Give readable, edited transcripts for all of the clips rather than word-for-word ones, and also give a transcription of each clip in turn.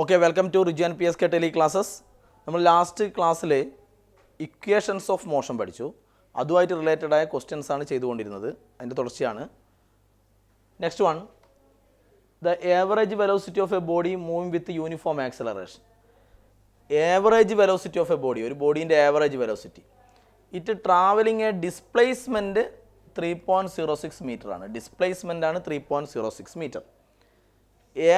Okay, welcome to Rijan PSK Tele classes. നമ്മൾ last ക്ലാസ്സിൽ equations of motion പഠിച്ചു. അതുമായിട്ട് റിലേറ്റഡ് ആയ ക്വസ്റ്റ്യൻസ് ആണ് ചെയ്തുകൊണ്ടിരുന്നത്. അതിൻ്റെ തുടർച്ചയാണ്. Next one, the average velocity of a body moving with uniform acceleration. Average velocity of a body, ഒരു ബോഡീൻ്റെ average velocity, it travelling a displacement 3.06 metre ആണ്. ഡിസ്പ്ലേസ്മെൻ്റ് ആണ് 3.06 മീറ്റർ.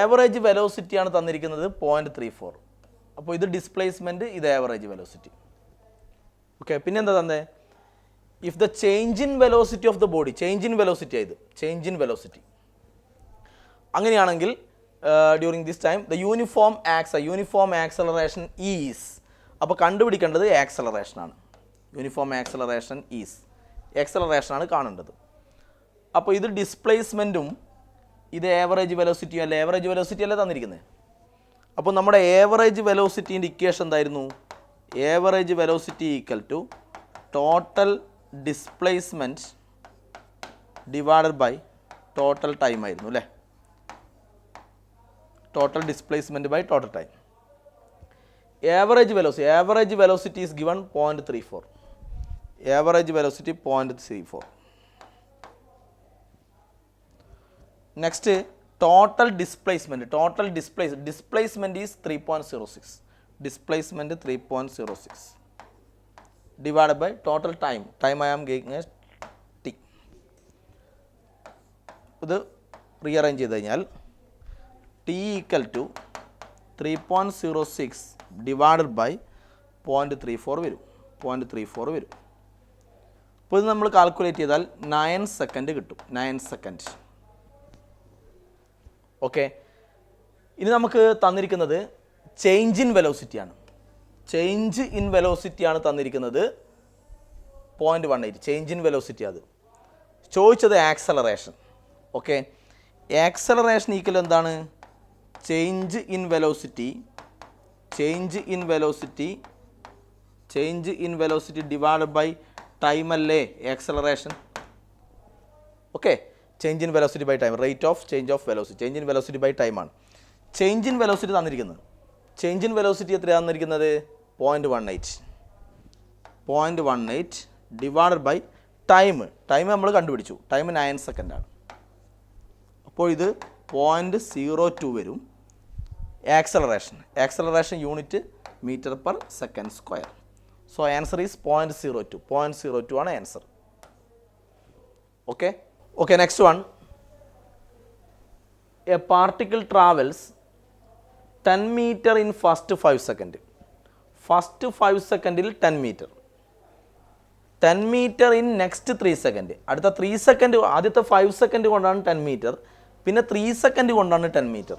ആവറേജ് വെലോസിറ്റി ആണ് തന്നിരിക്കുന്നത് 0.34. അപ്പോൾ ഇത് ഡിസ്പ്ലേസ്മെൻറ്റ്, ഇത് ആവറേജ് വെലോസിറ്റി. ഓക്കെ, പിന്നെന്താ തന്നെ, if the change in velocity of the body, change in velocity ആയത്, ചേഞ്ച് ഇൻ വെലോസിറ്റി അങ്ങനെയാണെങ്കിൽ during this time the uniform acceleration is, അപ്പോൾ കണ്ടുപിടിക്കേണ്ടത് ആക്സലറേഷനാണ്. യൂണിഫോം ആക്സലറേഷൻ ഈസ്, ആക്സലറേഷനാണ് കാണേണ്ടത്. അപ്പോൾ ഇത് ഡിസ്പ്ലേസ്മെൻറ്റും ഇത് ആവറേജ് വെലോസിറ്റിയും അല്ല, ആവറേജ് വെലോസിറ്റി അല്ലേ തന്നിരിക്കുന്നത്. അപ്പോൾ നമ്മുടെ ആവറേജ് വെലോസിറ്റീൻ്റെ ഇക്വേഷൻ എന്തായിരുന്നു? Average velocity equal to total displacement divided by total time ആയിരുന്നു അല്ലേ. Total displacement by total time. Average velocity is given 0.34. Average velocity 0.34. Next total displacement is 3.06. Displacement 3.06 divide by total time. I am giving a T. ഇത് rearrange ചെയ്ത് കഴിഞ്ഞാൽ T equal to 3.06 divided by 0.34 വരും. 0.34 വരും. അപ്പോൾ ഇത് നമ്മൾ calculate ചെയ്താൽ 9 second കിട്ടും. 9 സെക്കൻഡ്. ഓക്കെ, ഇനി നമുക്ക് തന്നിരിക്കുന്നത് ചേഞ്ച് ഇൻ വെലോസിറ്റിയാണ്. ചേഞ്ച് ഇൻ വെലോസിറ്റിയാണ് തന്നിരിക്കുന്നത് 0.18. ചേഞ്ച് ഇൻ വെലോസിറ്റി അത് ചോദിച്ചത് ആക്സലറേഷൻ. ഓക്കെ, ആക്സലറേഷൻ ഈക്വൽ എന്താണ്? Change in velocity divide by time അല്ലേ acceleration. Okay, change in velocity by time, rate of change of velocity. Change in velocity by ടൈമാണ്. Change in velocity തന്നിരിക്കുന്നത്. Change in velocity എത്രയാണ് തന്നിരിക്കുന്നത്? 0.18 divided by time. നമ്മൾ കണ്ടുപിടിച്ചു. Time 9 സെക്കൻഡാണ്. അപ്പോൾ ഇത് 0.02 വരും. Acceleration unit metre per second square. So answer is 0.02. 0.02 ആണ് answer. Okay, next one. A particle travels 10 meter in first 5 second. First 5 secondil 10 meter. 10 meter in next 3 second. അടുത്ത 3 second, ആദ്യത്തെ 5 second കൊണ്ടാണ് 10 meter. പിന്നെ 3 second കൊണ്ടാണ് 10 meter.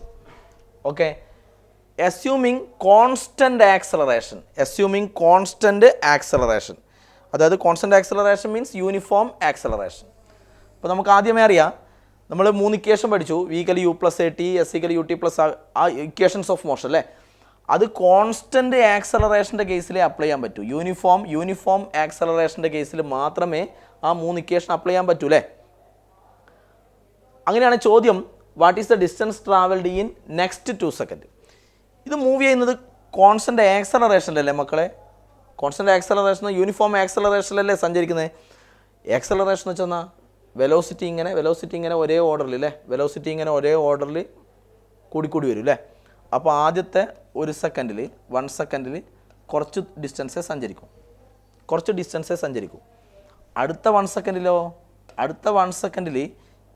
Okay, assuming constant acceleration. അതായത് constant acceleration means uniform acceleration. അപ്പോൾ നമുക്ക് ആദ്യമേ അറിയാം, നമ്മൾ 3 ഇക്വേഷൻ പഠിച്ചു. V = U + AT, S = UT + ആ ഇക്വേഷൻസ് ഓഫ് മോഷൻ അല്ലേ. അത് കോൺസ്റ്റൻ്റ് ആക്സലറേഷൻ്റെ കേസിൽ അപ്ലൈ ചെയ്യാൻ പറ്റൂ. യൂണിഫോം ആക്സലറേഷൻ്റെ കേസിൽ മാത്രമേ ആ 3 ഇക്വേഷൻ അപ്ലൈ ചെയ്യാൻ പറ്റൂ അല്ലേ. അങ്ങനെയാണ് ചോദ്യം, what is the distance travelled in next 2 second. ഇത് മൂവ് ചെയ്യുന്നത് കോൺസ്റ്റൻ്റ് ആക്സലറേഷനിലല്ലേ മക്കളെ. കോൺസ്റ്റൻ്റ് ആക്സലറേഷൻ യൂണിഫോം ആക്സലറേഷനിലല്ലേ സഞ്ചരിക്കുന്നത്. ആക്സലറേഷൻ എന്ന് വെച്ചാൽ വെലോസിറ്റി ഇങ്ങനെ ഒരേ ഓർഡറിൽ അല്ലേ. വെലോസിറ്റി ഇങ്ങനെ ഒരേ ഓർഡറിൽ കൂടിക്കൂടി വരും അല്ലേ. അപ്പോൾ ആദ്യത്തെ 1 സെക്കൻഡിൽ കുറച്ച് ഡിസ്റ്റൻസേ സഞ്ചരിക്കും. അടുത്ത 1 സെക്കൻഡിലോ, അടുത്ത 1 സെക്കൻഡിൽ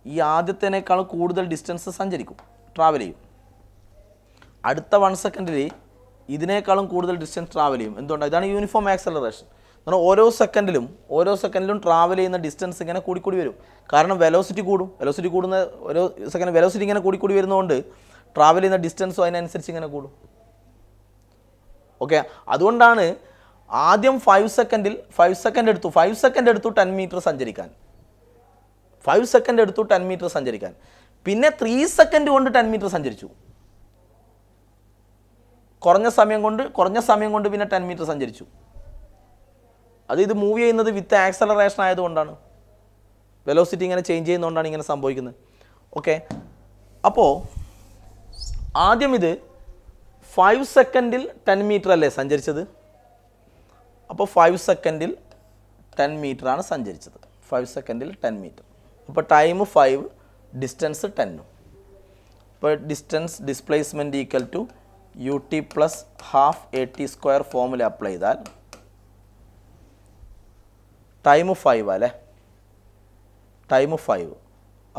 ഈ ആദ്യത്തേനേക്കാൾ കൂടുതൽ ഡിസ്റ്റൻസ് ട്രാവൽ ചെയ്യും. അടുത്ത 1 സെക്കൻഡിൽ ഇതിനേക്കാളും കൂടുതൽ ഡിസ്റ്റൻസ് ട്രാവൽ ചെയ്യും. എന്തുകൊണ്ടാണ്? ഇതാണ് യൂണിഫോം ആക്സലറേഷൻ. എന്നാൽ ഓരോ സെക്കൻഡിലും ട്രാവൽ ചെയ്യുന്ന ഡിസ്റ്റൻസ് ഇങ്ങനെ കൂടിക്കൂടി വരും. കാരണം വെലോസിറ്റി കൂടുന്ന ഓരോ സെക്കൻഡ് വെലോസിറ്റി ഇങ്ങനെ കൂടിക്കൂടി വരുന്നതുകൊണ്ട് ട്രാവൽ ചെയ്യുന്ന ഡിസ്റ്റൻസും അതിനനുസരിച്ച് ഇങ്ങനെ കൂടും. ഓക്കെ, അതുകൊണ്ടാണ് ആദ്യം 5 സെക്കൻഡ് എടുത്തു 10 മീറ്റർ സഞ്ചരിക്കാൻ. 5 സെക്കൻഡ് എടുത്തു 10 മീറ്റർ സഞ്ചരിക്കാൻ. പിന്നെ 3 സെക്കൻഡ് കൊണ്ട് 10 മീറ്റർ സഞ്ചരിച്ചു. കുറഞ്ഞ സമയം കൊണ്ട് പിന്നെ 10 മീറ്റർ സഞ്ചരിച്ചു. ഇത് മൂവ് ചെയ്യുന്നത് വിത്ത് ആക്സലറേഷൻ ആയതുകൊണ്ടാണ്. വെലോസിറ്റി ഇങ്ങനെ ചേഞ്ച് ചെയ്യുന്നതുകൊണ്ടാണ് ഇങ്ങനെ സംഭവിക്കുന്നത്. ഓക്കെ, അപ്പോൾ ആദ്യം ഇത് 5 സെക്കൻഡിൽ 10 മീറ്റർ അല്ലേ സഞ്ചരിച്ചത്? അപ്പോൾ 5 സെക്കൻഡിൽ 10 മീറ്റർ ആണ് സഞ്ചരിച്ചത്. 5 സെക്കൻഡിൽ 10 മീറ്റർ. അപ്പോൾ ടൈം 5, ഡിസ്റ്റൻസ് 10. അപ്പോൾ distance displacement equal to u t plus half a t square formula apply ചെയ്താൽ ടൈം 5 അല്ലേ, ടൈം 5.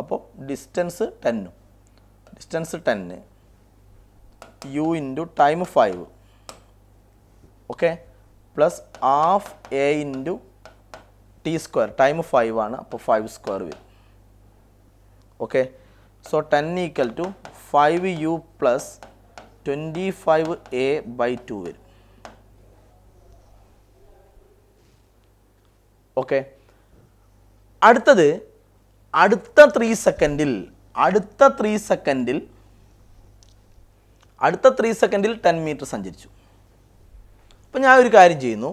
അപ്പോൾ distance 10, distance 10 u into time 5 okay plus half a into t square. Time 5 ആണ്, അപ്പോൾ 5 square വരും. Okay, so 10 equal to 5 u plus 25 a by 2 വരും. Okay, അടുത്തത് അടുത്ത 3 സെക്കൻഡിൽ 10 മീറ്റർ സഞ്ചരിച്ചു. അപ്പോൾ ഞാൻ ഒരു കാര്യം ചെയ്യുന്നു,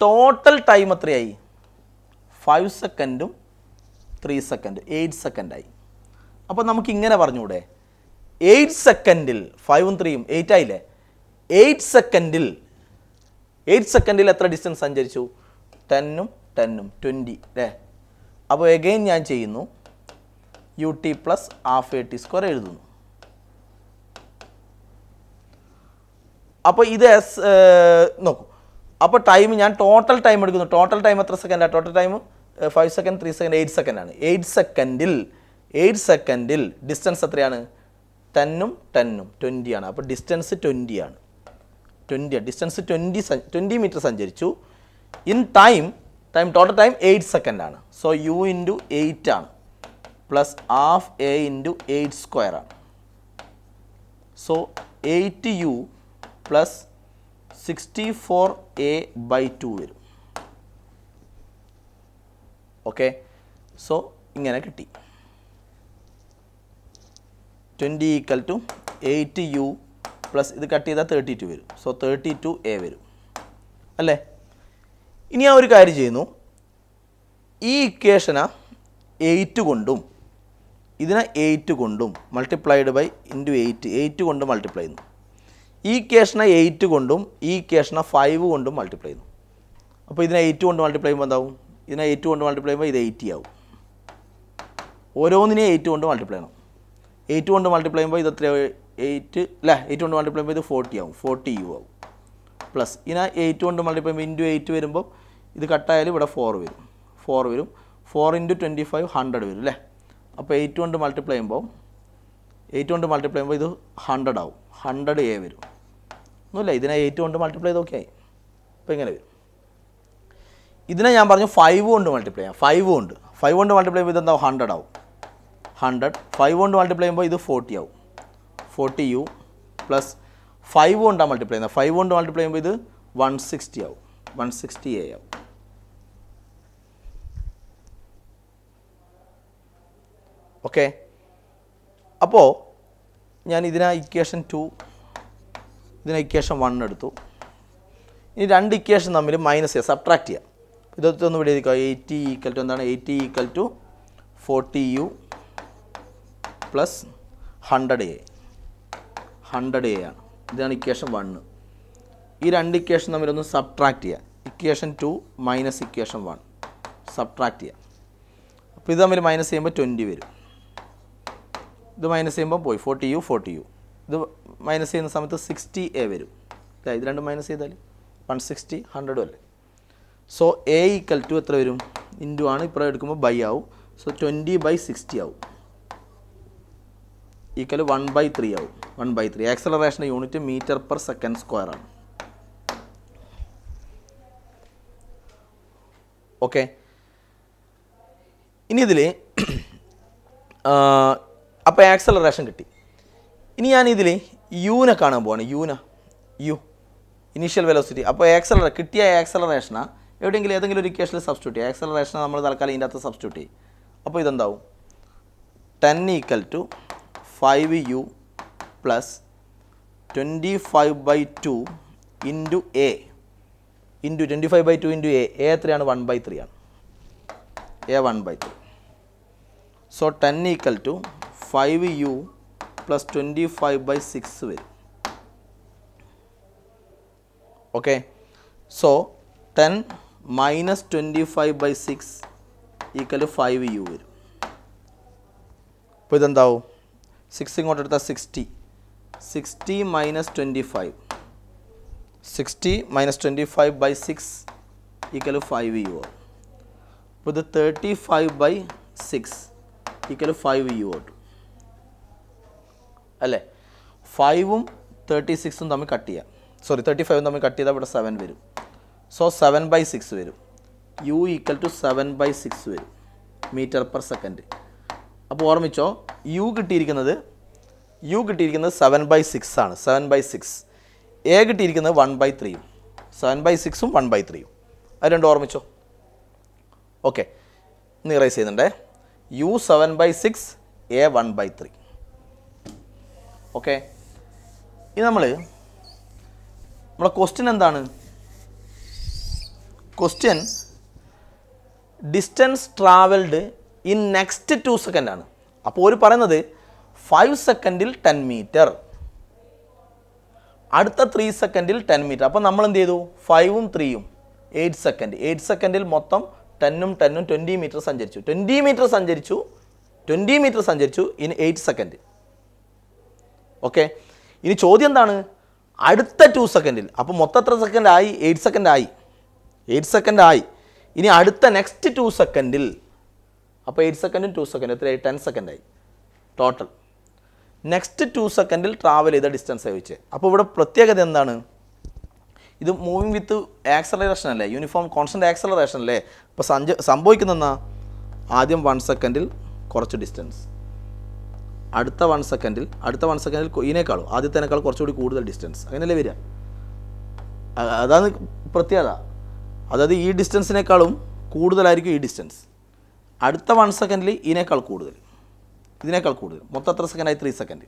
ടോട്ടൽ ടൈം എത്രയായി? 5 സെക്കൻഡും 3 സെക്കൻഡ് 8 സെക്കൻഡായി. അപ്പോൾ നമുക്ക് ഇങ്ങനെ പറഞ്ഞൂടെ, 8 സെക്കൻഡിൽ 5ഉം 3ഉം 8 ആയില്ലേ, 8 സെക്കൻഡിൽ എത്ര ഡിസ്റ്റൻസ് സഞ്ചരിച്ചു? 10ഉം 10ഉം 20 അല്ലേ. അപ്പോൾ എഗെയിൻ ഞാൻ ചെയ്യുന്നു, u t plus half a t square എഴുതുന്നു. അപ്പോൾ ഇത് നോക്കൂ, അപ്പോൾ ടൈം ഞാൻ ടോട്ടൽ ടൈം എടുക്കുന്നു. ടോട്ടൽ ടൈം എത്ര സെക്കൻഡാണ്? ടോട്ടൽ ടൈം 5 സെക്കൻഡ് 3 സെക്കൻഡ് 8 സെക്കൻഡാണ്. 8 സെക്കൻഡിൽ ഡിസ്റ്റൻസ് എത്രയാണ്? 10ഉം 10ഉം 20 ആണ്. അപ്പോൾ ഡിസ്റ്റൻസ് 20 ആണ്. ഡിസ്റ്റൻസ് 20 മീറ്റർ സഞ്ചരിച്ചു. ഇൻ ടോട്ടൽ ടൈം 8 സെക്കൻഡാണ്. സോ യു ഇൻറ്റു 8 ആണ് plus half a into 8 square ആണ്. So 8 u plus 64 a by 2 വരും. ഓക്കെ, സോ ഇങ്ങനെ കിട്ടി. 20 ഈക്വൽ ടു 8 യു പ്ലസ് ഇത് കട്ട് ചെയ്താൽ 32 വരും. സോ 32 എ വരും അല്ലേ. ഇനി ഞാൻ ഒരു കാര്യം ചെയ്യുന്നു, ഈ ഇക്വേഷനെ 8 കൊണ്ടും ഇതിനെ 8 കൊണ്ടും മൾട്ടിപ്ലൈഡ് ബൈ ഇൻറ്റു 8 കൊണ്ട് മൾട്ടിപ്ലൈ ചെയ്യുന്നു. ഈ ഇക്വേഷനെ 8 കൊണ്ടും ഈ ഇക്വേഷനെ 5 കൊണ്ടും മൾട്ടിപ്ലൈ ചെയ്യുന്നു. അപ്പോൾ ഇതിനെ 8 കൊണ്ട് മൾട്ടിപ്ലൈ ചെയ്യുമ്പോൾ എന്താവും? ഇതിനെ 8 കൊണ്ട് മൾട്ടിപ്ലൈ ചെയ്യുമ്പോൾ ഇത് 80 ആവും. ഓരോന്നിനെയും 8 കൊണ്ട് മൾട്ടിപ്ലൈ ചെയ്യണം. 8 കൊണ്ട് മൾട്ടിപ്ലൈ ചെയ്യുമ്പോൾ ഇത് എത്ര? 8 അല്ലേ, 8 കൊണ്ട് മൾട്ടിപ്ലൈ ചെയ്യുമ്പോൾ ഇത് 40 ആവും. 40 യു ആവും. പ്ലസ് ഇതിനെ 8 കൊണ്ട് മൾട്ടിപ്ലൈ ചെയ്യുമ്പോൾ ഇൻറ്റു 8 വരുമ്പോൾ ഇത് കട്ടായാലും ഇവിടെ 4 വരും. 4 ഇൻറ്റു 25 100 വരും അല്ലേ. അപ്പോൾ 8 കൊണ്ട് മൾട്ടിപ്ലൈ ചെയ്യുമ്പോൾ ഇത് 100 ആവും. 100 എ വരും. ഒന്നുമില്ല, ഇതിനെ 8 കൊണ്ട് മൾട്ടിപ്ലൈ ചെയ്ത് നോക്കിയായി. അപ്പോൾ ഇങ്ങനെ വരും. ഇതിനെ ഞാൻ പറഞ്ഞു 5 കൊണ്ട് മൾട്ടിപ്ലൈ ചെയ്യാം. 5 കൊണ്ട് മൾട്ടിപ്ലൈ ചെയ്യുമ്പോൾ ഇതെന്താവും? 100 ആവും. 100 5 കൊണ്ട് മൾട്ടിപ്ലൈ ചെയ്യുമ്പോൾ ഇത് 40 ആവും. 40 യു പ്ലസ് 5 കൊണ്ടാണ് മൾട്ടിപ്ലൈ ചെയ്യുന്നത്. 5 കൊണ്ട് മൾട്ടിപ്ലൈ ചെയ്യുമ്പോൾ ഇത് 160 ആവും. 160 എ ആവും. ഓക്കെ, അപ്പോൾ ഞാൻ ഇതിനെ ഇക്വേഷൻ 2 ഇതിനെ ഇക്വേഷൻ 1 എടുത്തു. ഇനി രണ്ട് ഇക്വേഷൻ തമ്മിൽ മൈനസ് ചെയ്യുക, സബ്ട്രാക്ട് ചെയ്യുക. ഇതൊന്ന് ഇവിടെ എഴുതിക്കുക. 80 ഈക്വൽ ടു എന്താണ്? 80 equal to 40 u plus 100 a. 100 a ആണ്. ഇതാണ് ഇക്വേഷൻ 1. ഈ രണ്ട് ഇക്വേഷൻ തമ്മിലൊന്ന് സബ്ട്രാക്ട് ചെയ്യുക. ഇക്വേഷൻ 2 മൈനസ് ഇക്വേഷൻ 1 സബ്ട്രാക്ട് ചെയ്യുക. അപ്പോൾ ഇത് തമ്മിൽ മൈനസ് ചെയ്യുമ്പോൾ 20 വരും. ഇത് മൈനസ് ചെയ്യുമ്പോൾ പോയി 40 യു. ഇത് മൈനസ് ചെയ്യുന്ന സമയത്ത് 60 എ വരും. ഇത് രണ്ടും മൈനസ് ചെയ്താൽ 160 100 അല്ലേ. സോ എ ഈക്വൽ ടു എത്ര വരും? ഇൻറ്റു ആണ്, ഇപ്പുറം എടുക്കുമ്പോൾ ബൈ ആവും. സോ 20/60 ആവും. ഈക്വൽ 1/3 ആവും. 1/3. ആക്സലറേഷൻ്റെ unit metre per second square ആണ്. ഓക്കെ, ഇനി ഇതിൽ അപ്പോൾ ആക്സലറേഷൻ കിട്ടി. ഇനി ഞാനിതിൽ യുവിനെ കാണാൻ പോവാണ്. U initial velocity. അപ്പോൾ കിട്ടിയ ആക്സലറേഷനാ ഏതെങ്കിലും ഒരു ഇക്വേഷനിൽ സബ്സ്റ്റിറ്റ്യൂട്ട് ചെയ്യുക. ആക്സലറേഷനെ നമ്മൾ തൽക്കാലം ഇതിൻ്റെ അകത്ത് സബ്സ്റ്റിറ്റ്യൂട്ട് ചെയ്യും. അപ്പോൾ ഇതെന്താവും? 10 equal to 5 u plus 25/2 into a into 25/2 into a. എത്രയാണ്? 1/3 ആണ്. A 1/3. So 10 equal to 5 u plus 25/6 വരും. Okay. So 10 minus 25/6 equal to 5u വരും. അപ്പോൾ ഇതെന്താവും? 6 ഇങ്ങോട്ട് എടുത്താൽ 60 minus 25, 60 minus 25/6 equal to 5u ആവും. അപ്പോൾ ഇത് 35/6 ഈക്വൽ ടു 5u ആവും അല്ലേ? 5ഉം 36ഉം തമ്മിൽ കട്ട് ചെയ്യാം. 35ഉം തമ്മിൽ കട്ട് ചെയ്താൽ ഇവിടെ 7 വരും. സോ 7/6 വരും. u ഈക്വൽ ടു 7/6 വരും മീറ്റർ പെർ സെക്കൻഡ്. അപ്പോൾ ഓർമ്മിച്ചോ, u കിട്ടിയിരിക്കുന്നത് 7/6 ആണ്. 7/6. എ കിട്ടിയിരിക്കുന്നത് 1/3. 7/6ഉം 1/3. അത് രണ്ടും ഓർമ്മിച്ചോ. ഓക്കെ, ഇന്ന് ഇറേസ് ചെയ്യുന്നുണ്ടേ. u 7/6, A 1/3. ഓക്കെ, ഇത് നമ്മളെ ക്വസ്റ്റ്യൻ എന്താണ്? Question distance travelled in next 2 second ആണ്. അപ്പോൾ ഒരു പറയുന്നത് 5 സെക്കൻഡിൽ 10 മീറ്റർ, അടുത്ത 3 സെക്കൻഡിൽ 10 മീറ്റർ. അപ്പോൾ നമ്മൾ എന്ത് ചെയ്തു? 5ഉം 3ഉം 8 സെക്കൻഡ്. 8 സെക്കൻഡിൽ മൊത്തം 10ഉം 10ഉം 20 മീറ്റർ സഞ്ചരിച്ചു. 20 മീറ്റർ സഞ്ചരിച്ചു ഇൻ 8 സെക്കൻഡ്. ഓക്കെ, ഇനി ചോദ്യം എന്താണ്? അടുത്ത 2 സെക്കൻഡിൽ. അപ്പോൾ മൊത്തം എത്ര സെക്കൻഡ് ആയി? 8 സെക്കൻഡ് ആയി. ഇനി അടുത്ത നെക്സ്റ്റ് 2 സെക്കൻഡിൽ. അപ്പോൾ 8 സെക്കൻഡും 2 സെക്കൻഡും എത്രയായി? 10 സെക്കൻഡായി ടോട്ടൽ. നെക്സ്റ്റ് 2 സെക്കൻഡിൽ ട്രാവൽ ചെയ്ത ഡിസ്റ്റൻസ് ചോദിച്ചത്. അപ്പോൾ ഇവിടെ പ്രത്യേകത എന്താണ്? ഇത് മൂവിങ് വിത്ത് ആക്സലറേഷൻ അല്ലേ, യൂണിഫോം കോൺസ്റ്റൻറ്റ് ആക്സലറേഷൻ അല്ലേ. അപ്പോൾ സംഭവിക്കുന്നതെന്നാ, ആദ്യം 1 സെക്കൻഡിൽ കുറച്ച് ഡിസ്റ്റൻസ്, അടുത്ത 1 സെക്കൻഡിൽ ഇതിനേക്കാളും ആദ്യത്തേനേക്കാൾ കുറച്ചുകൂടി കൂടുതൽ ഡിസ്റ്റൻസ്, അങ്ങനെയല്ലേ വരിക. അതാണ് പ്രത്യേകത. അതായത് ഈ ഡിസ്റ്റൻസിനേക്കാളും കൂടുതലായിരിക്കും ഈ ഡിസ്റ്റൻസ്. അടുത്ത 1 സെക്കൻഡിൽ ഇതിനേക്കാൾ കൂടുതൽ. മൊത്തം എത്ര സെക്കൻഡായി? 3 സെക്കൻഡ്.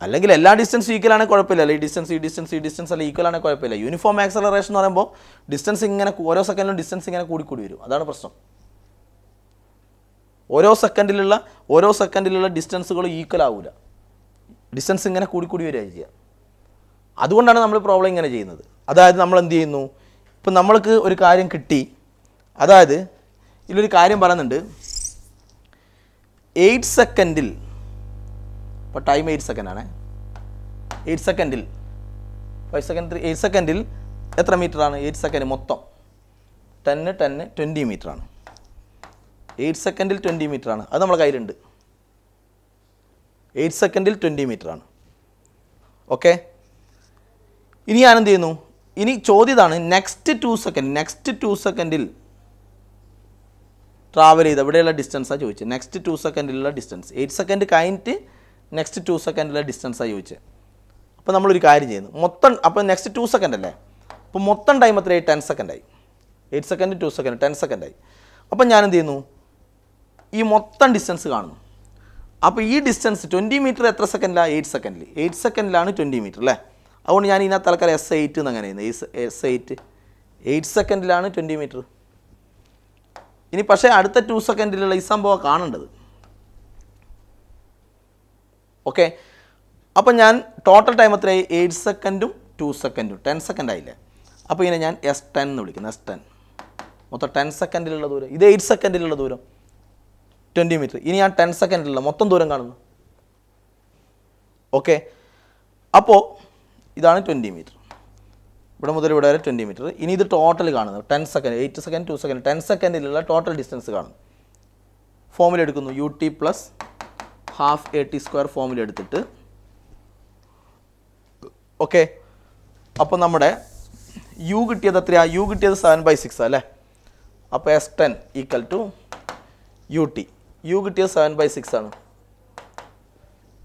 അല്ലെങ്കിൽ എല്ലാ ഡിസ്റ്റൻസും ഈക്വൽ ആണെങ്കിൽ കുഴപ്പമില്ല. അല്ല ഈ ഡിസ്റ്റൻസ് അല്ല ഈക്വൽ ആണെങ്കിൽ കുഴപ്പമില്ല. യൂണിഫോം ആക്സലറേഷൻ എന്ന് പറയുമ്പോൾ ഡിസ്റ്റൻസ് ഇങ്ങനെ ഓരോ സെക്കൻഡിലും ഡിസ്റ്റൻസ് ഇങ്ങനെ കൂടി വരും. അതാണ് പ്രശ്നം. ഓരോ സെക്കൻഡിലുള്ള ഡിസ്റ്റൻസുകൾ ഈക്വൽ ആവില്ല. ഡിസ്റ്റൻസ് ഇങ്ങനെ കൂടി വരിക ചെയ്യുക. അതുകൊണ്ടാണ് നമ്മൾ പ്രോബ്ലം ഇങ്ങനെ ചെയ്യുന്നത്. അതായത് നമ്മൾ എന്ത് ചെയ്യുന്നു? ഇപ്പം നമ്മൾക്ക് ഒരു കാര്യം കിട്ടി. അതായത് ഇതിലൊരു കാര്യം പറയുന്നുണ്ട്, 8 സെക്കൻഡിൽ, ഇപ്പോൾ ടൈം 8 സെക്കൻഡാണ്. 8 സെക്കൻഡിൽ 5 സെക്കൻഡ് 8 സെക്കൻഡിൽ എത്ര മീറ്ററാണ്? 8 സെക്കൻഡ് മൊത്തം 20 മീറ്ററാണ്. 8 സെക്കൻഡിൽ 20 മീറ്ററാണ്. അത് നമ്മുടെ കയ്യിലുണ്ട്. 8 സെക്കൻഡിൽ 20 മീറ്ററാണ്. ഓക്കെ, ഇനി ഞാൻ എന്ത് ചെയ്യുന്നു? ഇനി ചോദ്യം ഇതാണ്, നെക്സ്റ്റ് 2 സെക്കൻഡിൽ ട്രാവൽ ചെയ്ത് ഇവിടെയുള്ള ഡിസ്റ്റൻസാണ് ചോദിച്ചത്. നെക്സ്റ്റ് 2 സെക്കൻഡിലുള്ള ഡിസ്റ്റൻസ് 8 സെക്കൻഡ് കഴിഞ്ഞിട്ട് നെക്സ്റ്റ് 2 സെക്കൻഡിലുള്ള ഡിസ്റ്റൻസാണ് ചോദിച്ചത്. അപ്പോൾ നമ്മളൊരു കാര്യം ചെയ്യുന്നു, മൊത്തം അപ്പോൾ നെക്സ്റ്റ് 2 സെക്കൻഡ് അല്ലേ, അപ്പോൾ മൊത്തം ടൈം എത്രയായി? 10 സെക്കൻഡായി. 8 സെക്കൻഡ് 2 സെക്കൻഡ് 10 സെക്കൻഡായി. അപ്പം ഞാൻ എന്ത് ചെയ്യുന്നു? ഈ മൊത്തം ഡിസ്റ്റൻസ് കാണുന്നു. അപ്പോൾ ഈ ഡിസ്റ്റൻസ് 20 മീറ്റർ എത്ര സെക്കൻഡിലാണ്? 8 സെക്കൻഡിൽ. 8 സെക്കൻഡിലാണ് 20 മീറ്റർ അല്ലേ. അതുകൊണ്ട് ഞാൻ ഇതിനകത്ത് തൽക്കാലം S8 എന്ന് അങ്ങനെ ചെയ്യുന്നത്. S8 സെക്കൻഡിലാണ് 20 metre. ഇനി പക്ഷേ അടുത്ത 2 സെക്കൻഡിലുള്ള ഈ സംഭവം കാണേണ്ടത്. ഓക്കെ, അപ്പം ഞാൻ ടോട്ടൽ ടൈം എത്രയായി? 8 സെക്കൻഡും 2 സെക്കൻഡും 10 സെക്കൻഡ് ആയില്ലേ. അപ്പോൾ ഇതിനെ ഞാൻ S10 എന്ന് വിളിക്കുന്നു. S10 മൊത്തം 10 സെക്കൻഡിലുള്ള ദൂരം. ഇത് 8 സെക്കൻഡിലുള്ള ദൂരം 20 മീറ്റർ. ഇനി ഞാൻ 10 സെക്കൻഡിലുള്ള മൊത്തം ദൂരം കാണുന്നു. ഓക്കെ, അപ്പോൾ ഇതാണ് 20 മീറ്റർ. ഇവിടെ മുതൽ ഇവിടെ വരെ 20 മീറ്റർ. ഇനി ഇത് ടോട്ടൽ കാണുന്നത് 10 സെക്കൻഡ് 8 സെക്കൻഡ് 2 സെക്കൻഡ് 10 സെക്കൻഡിലുള്ള ടോട്ടൽ ഡിസ്റ്റൻസ് കാണുന്നു. ഫോമിൽ എടുക്കുന്നു, ut പ്ലസ് ½ at² ഫോമിൽ എടുത്തിട്ട്. ഓക്കെ, അപ്പോൾ നമ്മുടെ u കിട്ടിയത് എത്രയാണ്? u കിട്ടിയത് 7/6 അല്ലേ. അപ്പോൾ S10 equal to ut. u കിട്ടിയത് 7/6 ആണ്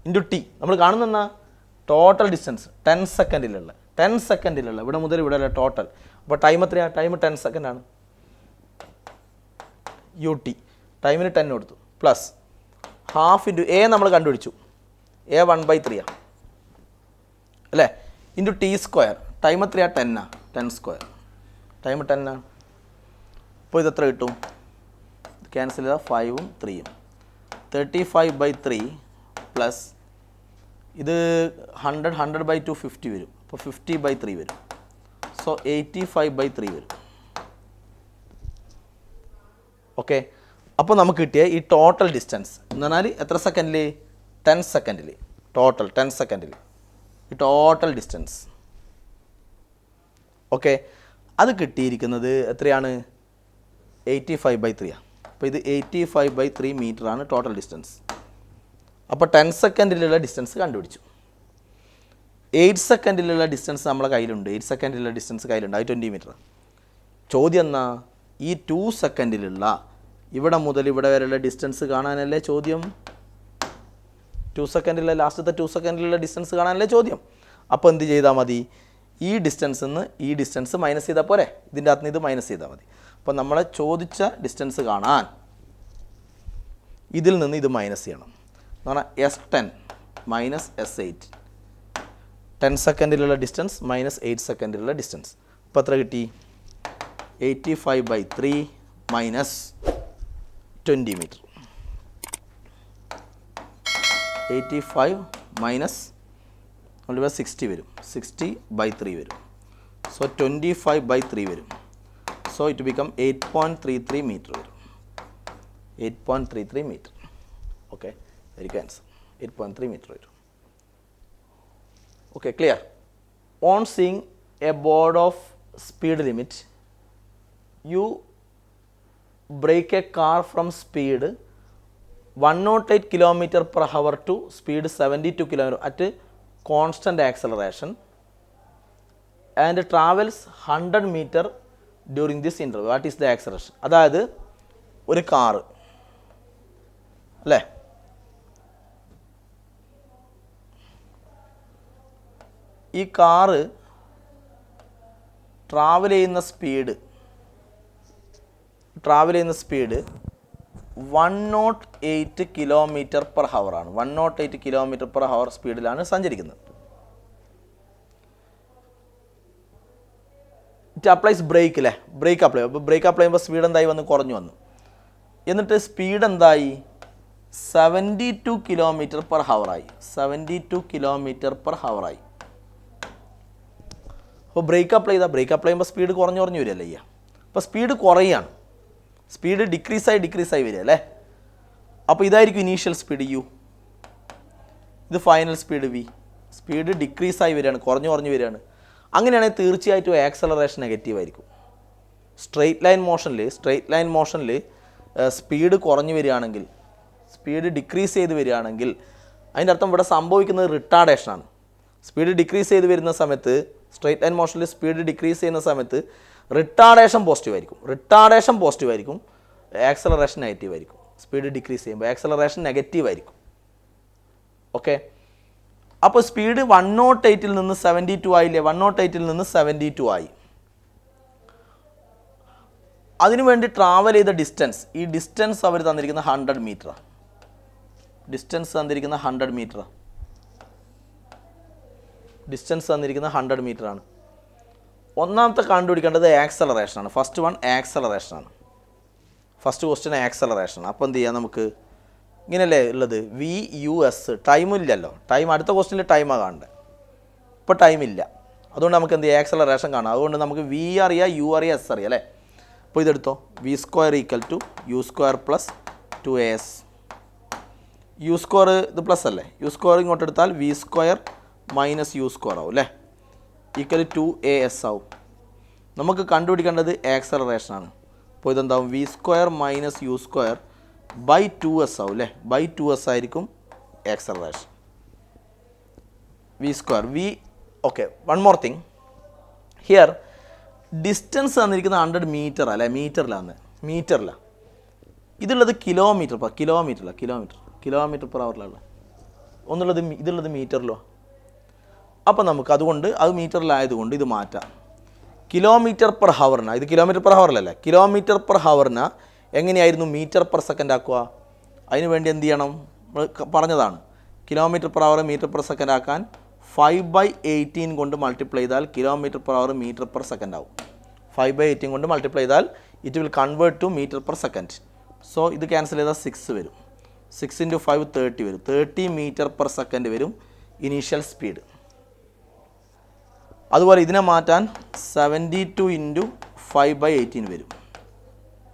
ഇൻറ്റു t. നമ്മൾ കാണുന്ന ടോട്ടൽ ഡിസ്റ്റൻസ് 10 സെക്കൻഡിലുള്ള ഇവിടെ മുതൽ ഇവിടെ അല്ല ടോട്ടൽ. അപ്പോൾ ടൈം എത്രയാണ്? ടൈം 10 സെക്കൻഡാണ്. ut ടൈമിന് 10 കൊടുത്തു പ്ലസ് ½ ഇൻറ്റു എ നമ്മൾ കണ്ടുപിടിച്ചു. എ 1/3 അല്ലേ, ഇൻറ്റു t². ടൈം എത്രയാണ്? 10² ടൈം 10 ആണ്. അപ്പോൾ ഇതെത്ര കിട്ടും? ക്യാൻസൽ ചെയ്താൽ 5ഉം 3ഉം 35/3 പ്ലസ് ഇത് 100/2 50 വരും. അപ്പോൾ 50/3 വരും. സോ 85/3 വരും. ഓക്കെ, അപ്പോൾ നമുക്ക് കിട്ടിയ ഈ ടോട്ടൽ ഡിസ്റ്റൻസ് എന്ന് പറഞ്ഞാൽ എത്ര സെക്കൻഡിൽ? 10 സെക്കൻഡിൽ. ടോട്ടൽ 10 സെക്കൻഡിൽ ഈ ടോട്ടൽ ഡിസ്റ്റൻസ്. ഓക്കെ, അത് കിട്ടിയിരിക്കുന്നത് എത്രയാണ്? 85/3 ആണ്. അപ്പോൾ ഇത് 85/3 മീറ്ററാണ് ടോട്ടൽ ഡിസ്റ്റൻസ്. അപ്പോൾ 10 സെക്കൻഡിലുള്ള ഡിസ്റ്റൻസ് കണ്ടുപിടിച്ചു. 8 സെക്കൻഡിലുള്ള ഡിസ്റ്റൻസ് നമ്മളെ കയ്യിലുണ്ട്. 8 സെക്കൻഡിലുള്ള ഡിസ്റ്റൻസ് കയ്യിലുണ്ട്. അത് 20 മീറ്റർ. ചോദ്യം എന്നാ? ഈ 2 സെക്കൻഡിലുള്ള ഇവിടെ മുതൽ ഇവിടെ വരെയുള്ള ഡിസ്റ്റൻസ് കാണാനല്ലേ ചോദ്യം? 2 സെക്കൻഡിലെ ലാസ്റ്റത്തെ 2 സെക്കൻഡിലുള്ള ഡിസ്റ്റൻസ് കാണാനല്ലേ ചോദ്യം? അപ്പോൾ എന്ത് ചെയ്താൽ മതി? ഈ ഡിസ്റ്റൻസിൽ നിന്ന് ഈ ഡിസ്റ്റൻസ് മൈനസ് ചെയ്താൽ പോരെ? ഇതിൻ്റെ അകത്ത് നിന്ന് ഇത് മൈനസ് ചെയ്താൽ മതി. അപ്പോൾ നമ്മളെ ചോദിച്ച ഡിസ്റ്റൻസ് കാണാൻ ഇതിൽ നിന്ന് ഇത് മൈനസ് ചെയ്യണം. എന്ന് പറഞ്ഞാൽ S10 മൈനസ് S8. 10 സെക്കൻഡിലുള്ള ഡിസ്റ്റൻസ് മൈനസ് 8 സെക്കൻഡിലുള്ള ഡിസ്റ്റൻസ്. അപ്പോൾ എത്ര കിട്ടി? 85/3 മൈനസ് 20 മീറ്റർ. 85 മൈനസ് 60 വരും. 60/3 വരും. സോ 25/3 വരും. സോ ഇറ്റ് ബിക്കം 8.33 മീറ്റർ വരും. 8.33 മീറ്റർ. ഓക്കെ, ആയിരിക്കും ആൻസർ. 8.3 മീറ്റർ വരും. Okay, clear? On seeing a board of speed limit, you brake a car from speed 108 km/h to speed 72 km at constant acceleration and travels 100 meter during this interval. What is the acceleration? അതായത് ഒരു car അല്ലേ, ഈ car travel ചെയ്യുന്ന speed 108 km/h ആണ്. 108 km/h സ്പീഡിലാണ് സഞ്ചരിക്കുന്നത്. It applies break അല്ലേ, break apply. അപ്പോൾ ബ്രേക്ക് അപ്ലൈ ചെയ്യുമ്പോൾ സ്പീഡ് എന്തായി വന്ന്? കുറഞ്ഞു വന്നു. എന്നിട്ട് സ്പീഡ് എന്തായി? 72 km/h ആയി. 72 km/h ആയി. അപ്പോൾ ബ്രേക്ക് അപ്ലൈ ചെയ്താൽ ചെയ്യുമ്പോൾ സ്പീഡ് കുറഞ്ഞു വരികയല്ലേ ചെയ്യുക. അപ്പോൾ സ്പീഡ് കുറയാണ്, സ്പീഡ് ഡിക്രീസ് ആയി വരിക അല്ലേ. അപ്പോൾ ഇതായിരിക്കും ഇനീഷ്യൽ സ്പീഡ് u, ഇത് final speed v. Speed decrease ആയി വരികയാണ്, കുറഞ്ഞു വരികയാണ്. അങ്ങനെയാണെങ്കിൽ തീർച്ചയായിട്ടും ആക്സലറേഷൻ നെഗറ്റീവ് ആയിരിക്കും. സ്ട്രെയിറ്റ് ലൈൻ മോഷനിൽ സ്പീഡ് കുറഞ്ഞു വരികയാണെങ്കിൽ, സ്പീഡ് ഡിക്രീസ് ചെയ്ത് വരികയാണെങ്കിൽ അതിൻ്റെ അർത്ഥം ഇവിടെ സംഭവിക്കുന്നത് റിട്ടാർഡേഷനാണ്. സ്പീഡ് ഡിക്രീസ് ചെയ്ത് വരുന്ന സമയത്ത്, സ്ട്രെയിറ്റ് ലൈൻ മോഷനിൽ സ്പീഡ് ഡിക്രീസ് ചെയ്യുന്ന സമയത്ത് റിട്ടാർഡേഷൻ പോസിറ്റീവ് ആയിരിക്കും, ആക്സലറേഷൻ നെഗറ്റീവ് ആയിരിക്കും. സ്പീഡ് ഡിക്രീസ് ചെയ്യുമ്പോൾ ആക്സലറേഷൻ നെഗറ്റീവ് ആയിരിക്കും. ഓക്കെ, അപ്പോൾ സ്പീഡ് 108 നിന്ന് 72 ആയില്ലേ? 108 നിന്ന് 72 ആയി. അതിനുവേണ്ടി ട്രാവൽ ചെയ്ത ഡിസ്റ്റൻസ്, ഈ ഡിസ്റ്റൻസ് അവർ തന്നിരിക്കുന്ന 100 മീറ്ററാണ്. ഡിസ്റ്റൻസ് തന്നിരിക്കുന്ന 100 മീറ്ററാണ്. ഒന്നാമത്തെ കണ്ടുപിടിക്കേണ്ടത് ആക്സലറേഷനാണ്. First question acceleration. അപ്പോൾ എന്ത് ചെയ്യാം? നമുക്ക് ഇങ്ങനെയല്ലേ ഉള്ളത്, VUS. ടൈമില്ലല്ലോ, അടുത്ത ക്വസ്റ്റ്യനിൽ ടൈമാണ് കാണേണ്ടത്. ഇപ്പോൾ ടൈമില്ല, അതുകൊണ്ട് നമുക്ക് എന്ത് ചെയ്യാം? ആക്സലറേഷൻ കാണാം. അതുകൊണ്ട് നമുക്ക് V അറിയാം, U അറിയാം, S അറിയാം അല്ലേ. അപ്പോൾ ഇതെടുത്തോ, V² = U² + 2AS. U² ഇത് പ്ലസ് അല്ലേ, U² ഇങ്ങോട്ട് എടുത്താൽ V² - U² ആവും അല്ലേ, = 2AS ആവും. നമുക്ക് കണ്ടുപിടിക്കേണ്ടത് ആക്സലറേഷനാണ്. അപ്പോൾ ഇതെന്താവും? V² - U² / 2S ആവും അല്ലേ. / 2S ആയിരിക്കും acceleration. V². Okay, one more thing here. Distance തന്നിരിക്കുന്ന 100 മീറ്റർ അല്ലേ, മീറ്ററിലാണ്. ഇതുള്ളത് കിലോമീറ്റർ/ഹവറിലുള്ള. ഇതുള്ളത് മീറ്ററിലോ. അപ്പോൾ നമുക്ക് അതുകൊണ്ട് അത് മീറ്ററിലായതുകൊണ്ട് ഇത് മാറ്റാം. km/h, ഇത് km/h km/h എങ്ങനെയായിരുന്നു m/s ആക്കുക? അതിന് വേണ്ടി എന്ത് ചെയ്യണം? നമ്മൾ പറഞ്ഞതാണ്, km/h m/s ആക്കാൻ 5/18 കൊണ്ട് മൾട്ടിപ്ലൈ ചെയ്താൽ km/h m/s ആവും. 5/18 കൊണ്ട് മൾട്ടിപ്ലൈ ചെയ്താൽ it will convert to m/s. So ഇത് ക്യാൻസൽ ചെയ്താൽ 6 വരും. 6 × 5 30 വരും. 30 m/s വരും ഇനീഷ്യൽ സ്പീഡ്. അതുപോലെ ഇതിനെ മാറ്റാൻ 72 ഇൻറ്റു 5/18 വരും.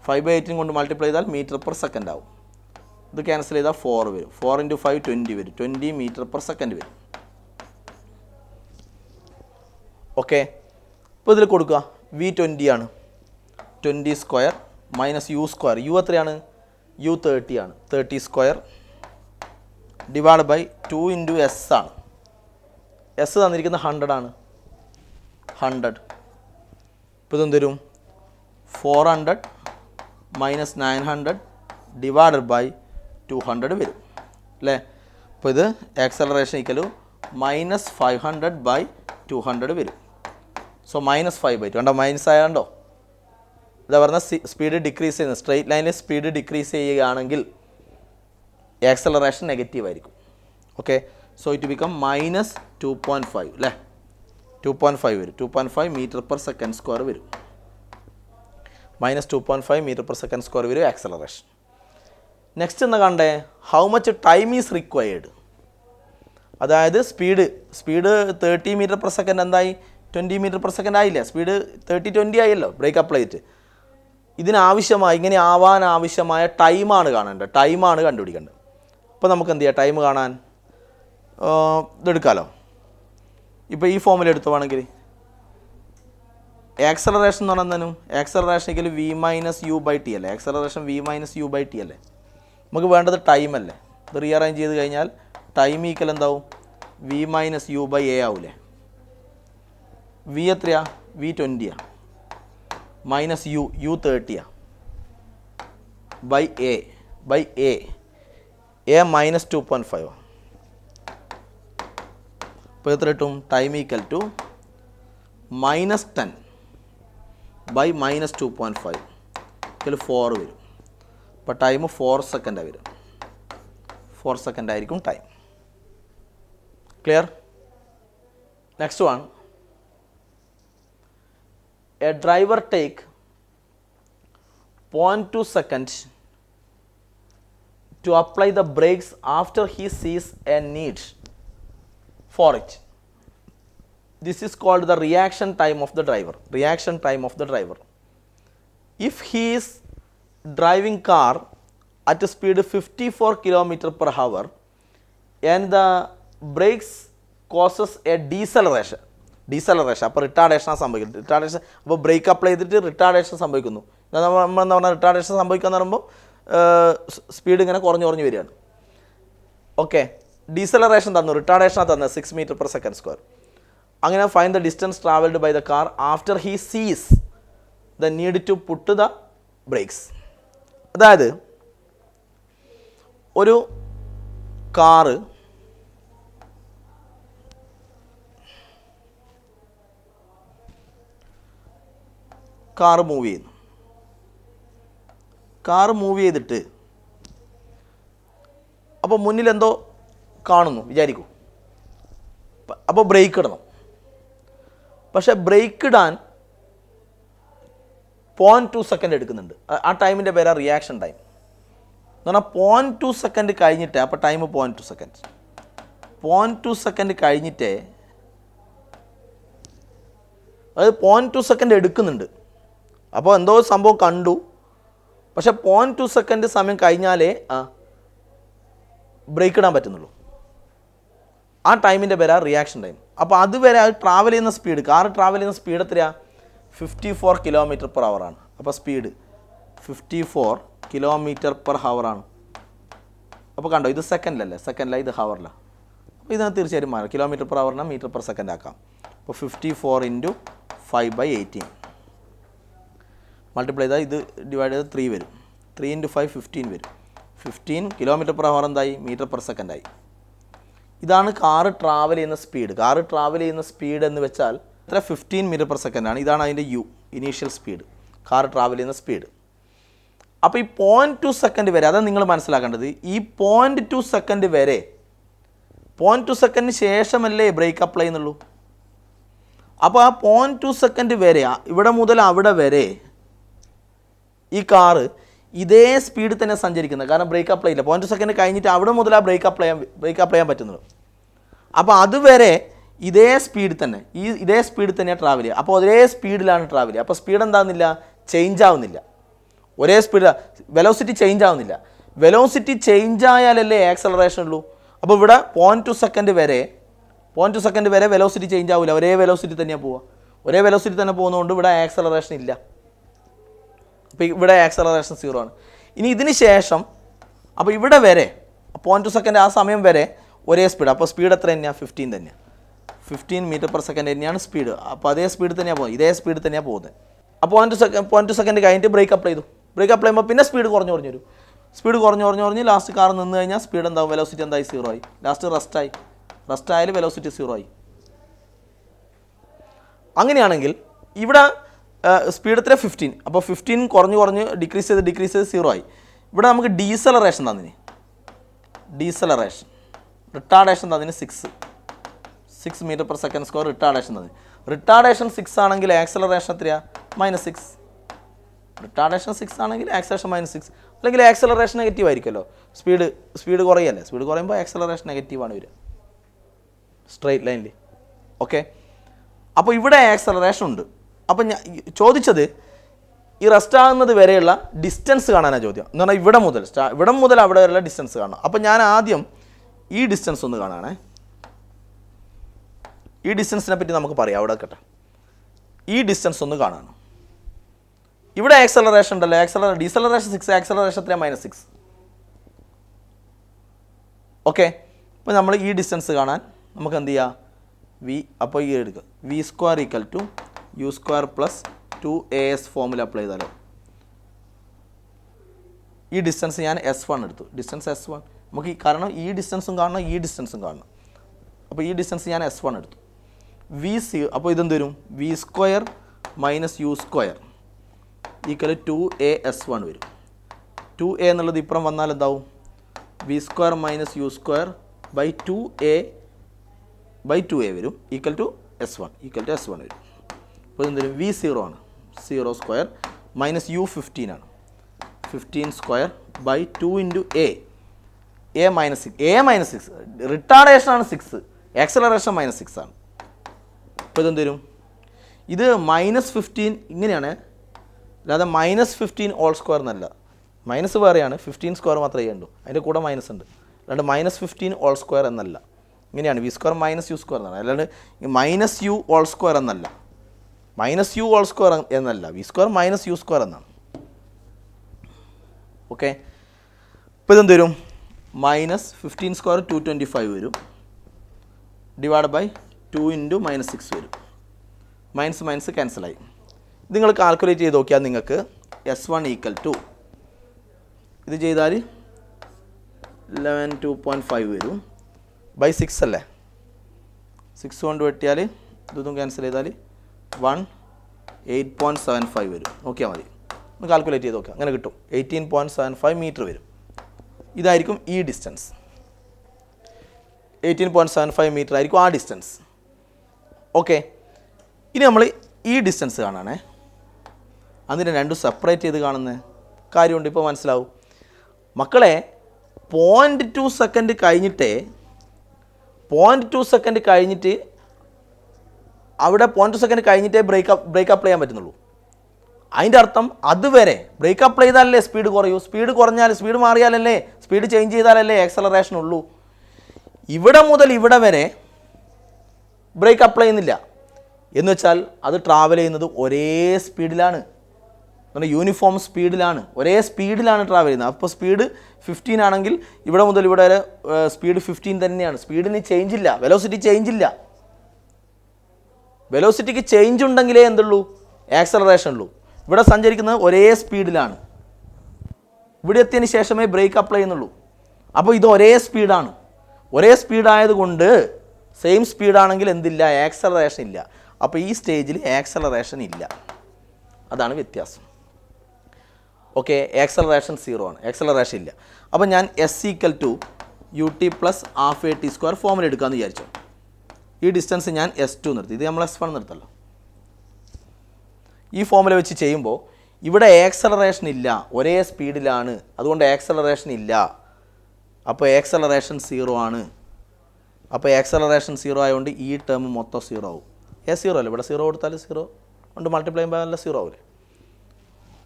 5/18 കൊണ്ട് മൾട്ടിപ്ലൈ ചെയ്താൽ മീറ്റർ പെർ സെക്കൻഡ് ആവും. ഇത് ക്യാൻസൽ ചെയ്താൽ 4 വരും. 4 ഇൻറ്റു 5 20 വരും. 20 മീറ്റർ പെർ സെക്കൻഡ് വരും. ഓക്കെ, ഇപ്പോൾ ഇതിൽ കൊടുക്കുക V20 ആണ്. 20 square minus U square. U എത്രയാണ്? U 30 ആണ്. 30 square divide by 2 into S ആണ്. S തന്നിരിക്കുന്ന 100 ആണ്. 100. ഇപ്പോൾ ഇതെന്ത് വരും? 400 മൈനസ് 900 ഡിവൈഡഡ് ബൈ 200 വരും അല്ലേ? അപ്പോൾ ഇത് ആക്സലറേഷൻ ഈക്വൽ മൈനസ് 500 ബൈ 200 വരും. സോ -5/2. കണ്ടോ, മൈനസ് ആയതുകൊണ്ടോ? ഇതാ പറഞ്ഞാൽ സ്പീഡ് ഡിക്രീസ് ചെയ്യുന്നത്. സ്ട്രെയിറ്റ് ലൈനിൽ സ്പീഡ് ഡിക്രീസ് ചെയ്യുകയാണെങ്കിൽ ആക്സലറേഷൻ നെഗറ്റീവ് ആയിരിക്കും. ഓക്കെ, സോ ഇറ്റ് ബിക്കം -2.5 അല്ലേ? 2.5 വരും. 2.5 മീറ്റർ പെർ സെക്കൻഡ് സ്ക്വയർ വരും. -2.5 മീറ്റർ പെർ സെക്കൻഡ് സ്ക്വയർ വരും ആക്സലറേഷൻ. നെക്സ്റ്റ് എന്താ കണ്ടേ? How much time is required. അതായത് സ്പീഡ് 30 മീറ്റർ പെർ സെക്കൻഡ് എന്തായി? 20 മീറ്റർ പെർ സെക്കൻഡ് ആയില്ല. സ്പീഡ് 30-20 ആയല്ലോ ബ്രേക്ക് അപ്പ് ചെയ്തിട്ട്. ഇതിനാവശ്യമായി ഇങ്ങനെ ആവാൻ ആവശ്യമായ ടൈമാണ് കാണേണ്ടത്. ടൈമാണ് കണ്ടുപിടിക്കേണ്ടത്. അപ്പോൾ നമുക്ക് എന്ത് ചെയ്യാം? ടൈം കാണാൻ ഇതെടുക്കാമല്ലോ. ഇപ്പോൾ ഈ ഫോമിൽ എടുത്തുവാണെങ്കിൽ ആക്സലറേഷൻ എന്ന് പറയുന്നതിനും ആക്സലറേഷൻ ഈക്വൽ V-U/T അല്ലേ? ആക്സലറേഷൻ V-U/T അല്ലേ? നമുക്ക് വേണ്ടത് ടൈം അല്ലേ? ഇത് റീഅറേഞ്ച് ചെയ്ത് കഴിഞ്ഞാൽ ടൈം ഈക്വൽ എന്താവും? V-U/A ആവൂലേ? V എത്രയാ? V20 minus U 30 by A -2.5. ഇപ്പോൾ എത്ര കിട്ടും? ടൈം ഈക്വൽ ടു -10 ബൈ -2.5 ഇതിൽ 4 വരും. അപ്പോൾ ടൈം 4 സെക്കൻഡാണ് വരും. 4 സെക്കൻഡ് ആയിരിക്കും time. Clear? Next one. A driver take 0.2 seconds to apply the brakes after he sees a need for it. This is called the reaction time of the driver. Reaction time of the driver. If he is driving car at a speed 54 km/h and the brakes causes a deceleration. അപ്പോൾ റിട്ടാർഡേഷനാണ് സംഭവിക്കുന്നത്. Retardation അപ്പോൾ break apply ചെയ്തിട്ട് retardation സംഭവിക്കുന്നു. നമ്മൾ എന്താ പറഞ്ഞാൽ retardation സംഭവിക്കുക എന്ന് പറയുമ്പോൾ സ്പീഡ് ഇങ്ങനെ കുറഞ്ഞു വരികയാണ്. ഓക്കെ, ഡീസലറേഷൻ തന്നു, റിട്ടാർഡേഷനാണ് തന്നത് 6 മീറ്റർ പെർ സെക്കൻഡ് സ്ക്വയർ. അങ്ങനെ find the distance travelled by the car after he sees the need to put the brakes. അതായത് ഒരു കാറ് മൂവ് ചെയ്യുന്നു. കാറ് മൂവ് ചെയ്തിട്ട് അപ്പോൾ മുന്നിൽ എന്തോ കാണുന്നു വിചാരിക്കൂ. അപ്പോൾ ബ്രേക്ക് ഇടണം. പക്ഷേ ബ്രേക്ക് ഇടാൻ 0.2 സെക്കൻഡ് എടുക്കുന്നുണ്ട്. ആ ടൈമിൻ്റെ പേരാ റിയാക്ഷൻ ടൈം എന്ന് പറഞ്ഞാൽ 0.2 സെക്കൻഡ് കഴിഞ്ഞിട്ട്, അപ്പോൾ ടൈം 0.2 സെക്കൻഡ് 0.2 സെക്കൻഡ് കഴിഞ്ഞിട്ട്, അതായത് 0.2 സെക്കൻഡ് എടുക്കുന്നുണ്ട്. അപ്പോൾ എന്തോ സംഭവം കണ്ടു, പക്ഷേ 0.2 സെക്കൻഡ് സമയം കഴിഞ്ഞാലേ ബ്രേക്ക് ഇടാൻ പറ്റുന്നുള്ളൂ. ആ ടൈമിൻ്റെ പേരാ റിയാക്ഷൻ ടൈം. അപ്പോൾ അതുവരെ അത് ട്രാവൽ ചെയ്യുന്ന സ്പീഡ്, കാർ ട്രാവൽ ചെയ്യുന്ന സ്പീഡ് എത്രയാണ്? 54 km/h ആണ്. അപ്പോൾ സ്പീഡ് 54 km/h ആണ്. അപ്പോൾ കണ്ടോ, ഇത് സെക്കൻഡിലല്ലേ? സെക്കൻഡിലാണ്, ഇത് ഹവറിലാണ്. അപ്പോൾ ഇതിനകത്ത് തീർച്ചയായും മാറും. km/h മീറ്റർ പെർ സെക്കൻഡ് ആക്കാം. അപ്പോൾ 54 × 5/18 മൾട്ടിപ്ലൈ ചെയ്താൽ ഇത് ഡിവൈഡ് ചെയ്ത് 3 വരും. 3 × 5 15 വരും. 15 km/h എന്തായി? മീറ്റർ പെർ സെക്കൻഡായി. ഇതാണ് കാറ് ട്രാവൽ ചെയ്യുന്ന സ്പീഡ്. കാറ് ട്രാവൽ ചെയ്യുന്ന സ്പീഡ് എന്ന് വെച്ചാൽ എത്ര? 15 മീറ്റർ പെർ സെക്കൻഡാണ്. ഇതാണ് അതിൻ്റെ U, initial speed, car travel ചെയ്യുന്ന സ്പീഡ്. അപ്പോൾ ഈ 0.2 സെക്കൻഡ് വരെ, അതാണ് നിങ്ങൾ മനസ്സിലാക്കേണ്ടത്. ഈ 0.2 സെക്കൻഡ് വരെ, 0.2 സെക്കൻഡിന് ശേഷമല്ലേ ബ്രേക്ക് അപ്ലൈ ചെയ്യുന്നുള്ളൂ. അപ്പോൾ ആ 0.2 സെക്കൻഡ് വരെ, ഇവിടെ മുതൽ അവിടെ വരെ ഈ കാറ് ഇതേ സ്പീഡിൽ തന്നെ സഞ്ചരിക്കുന്നത്. കാരണം ബ്രേക്ക് അപ്ലൈ ഇല്ല. 0.2 സെക്കൻഡ് കഴിഞ്ഞിട്ട് അവിടെ മുതൽ ആ ബ്രേക്ക് അപ്ലൈ ചെയ്യാൻ പറ്റുന്നുള്ളൂ. അപ്പോൾ അതുവരെ ഇതേ സ്പീഡിൽ തന്നെ ഇതേ സ്പീഡിൽ തന്നെയാണ് ട്രാവൽ ചെയ്യുക. അപ്പോൾ ഒരേ സ്പീഡിലാണ് ട്രാവൽ ചെയ്യുക. അപ്പോൾ സ്പീഡ് എന്താകുന്നില്ല, ചേഞ്ച് ആവുന്നില്ല. ഒരേ സ്പീഡ്, വെലോസിറ്റി ചേഞ്ച് ആവുന്നില്ല. വെലോസിറ്റി ചേഞ്ച് ആയാലല്ലേ ആക്സലറേഷൻ ഉള്ളൂ. അപ്പോൾ ഇവിടെ 0.2 സെക്കൻഡ് വരെ വെലോസിറ്റി ചേഞ്ച് ആവില്ല. ഒരേ വെലോസിറ്റി തന്നെയാണ് പോവുക. ഒരേ വെലോസിറ്റി തന്നെ പോകുന്നതുകൊണ്ട് ഇവിടെ ആക്സലറേഷൻ ഇല്ല. അപ്പോൾ ഇവിടെ ആക്സലറേഷൻ 0 ആണ്. ഇനി ഇതിന് ശേഷം അപ്പോൾ ഇവിടെ വരെ 0.2 സെക്കൻഡ് ആ സമയം വരെ ഒരേ സ്പീഡ്. അപ്പോൾ സ്പീഡ് എത്ര തന്നെയാണ്, 15 തന്നെയാണ്. 15 മീറ്റർ പെർ സെക്കൻഡ് തന്നെയാണ് സ്പീഡ്. അപ്പോൾ അതേ സ്പീഡ് തന്നെയാണ് പോകുന്നത്, ഇതേ സ്പീഡ് തന്നെയാണ് പോകുന്നത്. അപ്പോൾ 0.2 സെക്കൻഡ് കഴിഞ്ഞിട്ട് ബ്രേക്ക് അപ്ലൈ ചെയ്തു. ബ്രേക്ക് അപ്ലൈ ചെയ്യുമ്പോൾ പിന്നെ സ്പീഡ് കുറഞ്ഞു വരും. സ്പീഡ് കുറഞ്ഞ് ലാസ്റ്റ് കാർ നിന്ന് കഴിഞ്ഞാൽ സ്പീഡ് എന്താവും, വെലോസിറ്റി എന്തായി, 0 ആയി. ലാസ്റ്റ് റെസ്റ്റ് ആയാലും വെലോസിറ്റി 0 ആയി. അങ്ങനെയാണെങ്കിൽ ഇവിടെ സ്പീഡ് എത്ര, 15. അപ്പോൾ 15 കുറഞ്ഞ് ഡിക്രീസ് ചെയ്ത് 0 ആയി. ഇവിടെ നമുക്ക് ഡീസലറേഷൻ തന്നിന്, റിട്ടാർഡേഷൻ തന്നിന് 6 metre per second square retardation തന്നിന്. റിട്ടാർഡേഷൻ 6 ആണെങ്കിൽ ആക്സലറേഷൻ എത്രയാണ്, -6. റിട്ടാർഡേഷൻ 6 ആണെങ്കിൽ ആക്സലറേഷൻ -6. അല്ലെങ്കിൽ ആക്സലറേഷൻ നെഗറ്റീവ് ആയിരിക്കുമല്ലോ, സ്പീഡ് കുറയല്ലേ. സ്പീഡ് കുറയുമ്പോൾ ആക്സലറേഷൻ നെഗറ്റീവാണ് വരിക സ്ട്രെയിറ്റ് ലൈനിൽ. ഓക്കെ, അപ്പോൾ ഇവിടെ ആക്സലറേഷൻ ഉണ്ട്. അപ്പോൾ ഞാൻ ചോദിച്ചത് ഈ റെസ്റ്റ് ആകുന്നത് വരെയുള്ള ഡിസ്റ്റൻസ് കാണാനാണ് ചോദ്യം. എന്ന് പറഞ്ഞാൽ ഇവിടെ മുതൽ അവിടെ വരെയുള്ള ഡിസ്റ്റൻസ് കാണണം. അപ്പോൾ ഞാൻ ആദ്യം ഈ ഡിസ്റ്റൻസ് ഒന്ന് കാണാനേ. ഈ ഡിസ്റ്റൻസിനെ പറ്റി നമുക്ക് പറയാം. അവിടെ കേട്ടെ, ഈ ഡിസ്റ്റൻസ് ഒന്ന് കാണണം. ഇവിടെ ആക്സലറേഷൻ ഉണ്ടല്ലോ, ഡീസലറേഷൻ 6, ആക്സലറേഷൻ എത്രയാണ്, -6. ഓക്കെ, അപ്പോൾ നമ്മൾ ഈ ഡിസ്റ്റൻസ് കാണാൻ നമുക്ക് എന്ത് ചെയ്യുക, അപ്പോൾ ഈ എടുക്കുക, v² = u² + 2as formula apply ചെയ്താലോ. ഈ ഡിസ്റ്റൻസ് ഞാൻ S1 എടുത്തു. ഡിസ്റ്റൻസ് S1 നമുക്ക് കാരണം ഈ ഡിസ്റ്റൻസും കാണണം, ഈ ഡിസ്റ്റൻസും കാണണം. അപ്പോൾ ഈ ഡിസ്റ്റൻസ് ഞാൻ S1 എടുത്തു. അപ്പോൾ ഇതെന്ത് വരും, v² - u² = 2as1 വരും. 2a എന്നുള്ളത് ഇപ്പുറം വന്നാൽ എന്താവും, v² - u² / 2a വരും, = S1 വരും. അപ്പോൾ എന്തെങ്കിലും v0 ആണ്, 0² - u15 ആണ്, 15² / 2 × a -6. റിട്ടാർഡേഷൻ ആണ് 6, ആക്സലറേഷൻ -6 ആണ്. അപ്പോൾ ഇതെന്ത് ഇത് -15 ഇങ്ങനെയാണ്, അല്ലാതെ -15² എന്നല്ല. മൈനസ് വേറെയാണ്, 15² മാത്രമേ ചെയ്യുള്ളൂ, അതിൻ്റെ കൂടെ മൈനസ് ഉണ്ട്. അല്ലാണ്ട് -15² എന്നല്ല. ഇങ്ങനെയാണ് v² - u² എന്നാണ്. അല്ലാണ്ട് -u² എന്നല്ല, -u² എന്നല്ല, v² - u² എന്നാണ്. ഓക്കെ, ഇപ്പോൾ ഇതെന്ത് വരും, -15² 225 വരും, / 2 × -6 വരും. മൈനസ് ക്യാൻസലായി. നിങ്ങൾ കാൽക്കുലേറ്റ് ചെയ്ത് നോക്കിയാൽ നിങ്ങൾക്ക് S1 = ഇത് ചെയ്താൽ 11.2.5 വരും, /6 അല്ലേ. 6 കൊണ്ട് വെട്ടിയാൽ ഇതൊന്നും ക്യാൻസൽ ചെയ്താൽ 8.75 വരും. നോക്കിയാൽ മതി, ഒന്ന് കാൽക്കുലേറ്റ് ചെയ്ത് നോക്കാം, അങ്ങനെ കിട്ടും. 18.75 മീറ്റർ വരും. ഇതായിരിക്കും ഈ ഡിസ്റ്റൻസ്, 18.75 മീറ്റർ ആയിരിക്കും ആ ഡിസ്റ്റൻസ്. ഓക്കെ, ഇനി നമ്മൾ ഈ ഡിസ്റ്റൻസ് കാണാനേ. അതിനെ രണ്ടും സെപ്പറേറ്റ് ചെയ്ത് കാണുന്ന കാര്യമുണ്ട്, ഇപ്പോൾ മനസ്സിലാവും മക്കളെ. 0.2 സെക്കൻഡ് കഴിഞ്ഞിട്ട് അവിടെ 0.2 സെക്കൻഡ് കഴിഞ്ഞിട്ടേ ബ്രേക്ക് അപ്ലൈ ചെയ്യാൻ പറ്റുന്നുള്ളൂ. അതിൻ്റെ അർത്ഥം അതുവരെ ബ്രേക്ക് അപ്ലൈ ചെയ്താലല്ലേ സ്പീഡ് കുറയൂ. സ്പീഡ് മാറിയാലല്ലേ, സ്പീഡ് ചേഞ്ച് ചെയ്താലല്ലേ ആക്സലറേഷൻ ഉള്ളൂ. ഇവിടെ മുതൽ ഇവിടെ വരെ ബ്രേക്ക് അപ്ലൈ ചെയ്യുന്നില്ല എന്ന് വെച്ചാൽ അത് ട്രാവൽ ചെയ്യുന്നത് ഒരേ സ്പീഡിലാണ്, യൂണിഫോം സ്പീഡിലാണ്, ഒരേ സ്പീഡിലാണ് ട്രാവൽ ചെയ്യുന്നത്. അപ്പോൾ സ്പീഡ് 15 ആണെങ്കിൽ ഇവിടെ മുതൽ ഇവിടെ വരെ സ്പീഡ് 15 തന്നെയാണ്. സ്പീഡിന് ചേഞ്ച് ഇല്ല, വെലോസിറ്റി ചേഞ്ച് ഇല്ല. വെലോസിറ്റിക്ക് ചേഞ്ച് ഉണ്ടെങ്കിലേ എന്തുള്ളൂ, ആക്സലറേഷൻ ഉള്ളൂ. ഇവിടെ സഞ്ചരിക്കുന്നത് ഒരേ സ്പീഡിലാണ്, ഇവിടെ എത്തിയതിന് ശേഷമേ ബ്രേക്ക് അപ്ലൈ ചെയ്യുന്നുള്ളൂ. അപ്പോൾ ഇത് ഒരേ സ്പീഡാണ്. ഒരേ സ്പീഡായതുകൊണ്ട് സെയിം സ്പീഡാണെങ്കിൽ എന്തില്ല, ആക്സലറേഷൻ ഇല്ല. അപ്പോൾ ഈ സ്റ്റേജിൽ ആക്സലറേഷൻ ഇല്ല, അതാണ് വ്യത്യാസം. ഓക്കെ, ആക്സലറേഷൻ 0 ആണ്, ആക്സലറേഷൻ ഇല്ല. അപ്പോൾ ഞാൻ S = ut + ½ at² ഫോമിൽ എടുക്കാമെന്ന് വിചാരിച്ചു. ഈ ഡിസ്റ്റൻസ് ഞാൻ S2 നിർത്തി, ഇത് നമ്മൾ S1 നിർത്തല്ലോ. ഈ ഫോമിൽ വെച്ച് ചെയ്യുമ്പോൾ ഇവിടെ ആക്സലറേഷൻ ഇല്ല, ഒരേ സ്പീഡിലാണ്, അതുകൊണ്ട് ആക്സലറേഷൻ ഇല്ല. അപ്പോൾ ആക്സലറേഷൻ 0 ആണ്. അപ്പോൾ ആക്സലറേഷൻ 0 ആയതുകൊണ്ട് ഈ ടേം മൊത്തം 0 ആവും. A0 അല്ലേ, ഇവിടെ 0 കൊടുത്താൽ 0 കൊണ്ട് മൾട്ടിപ്ലൈ ചെയ്യുമ്പോൾ നല്ല 0 ആവില്ലേ.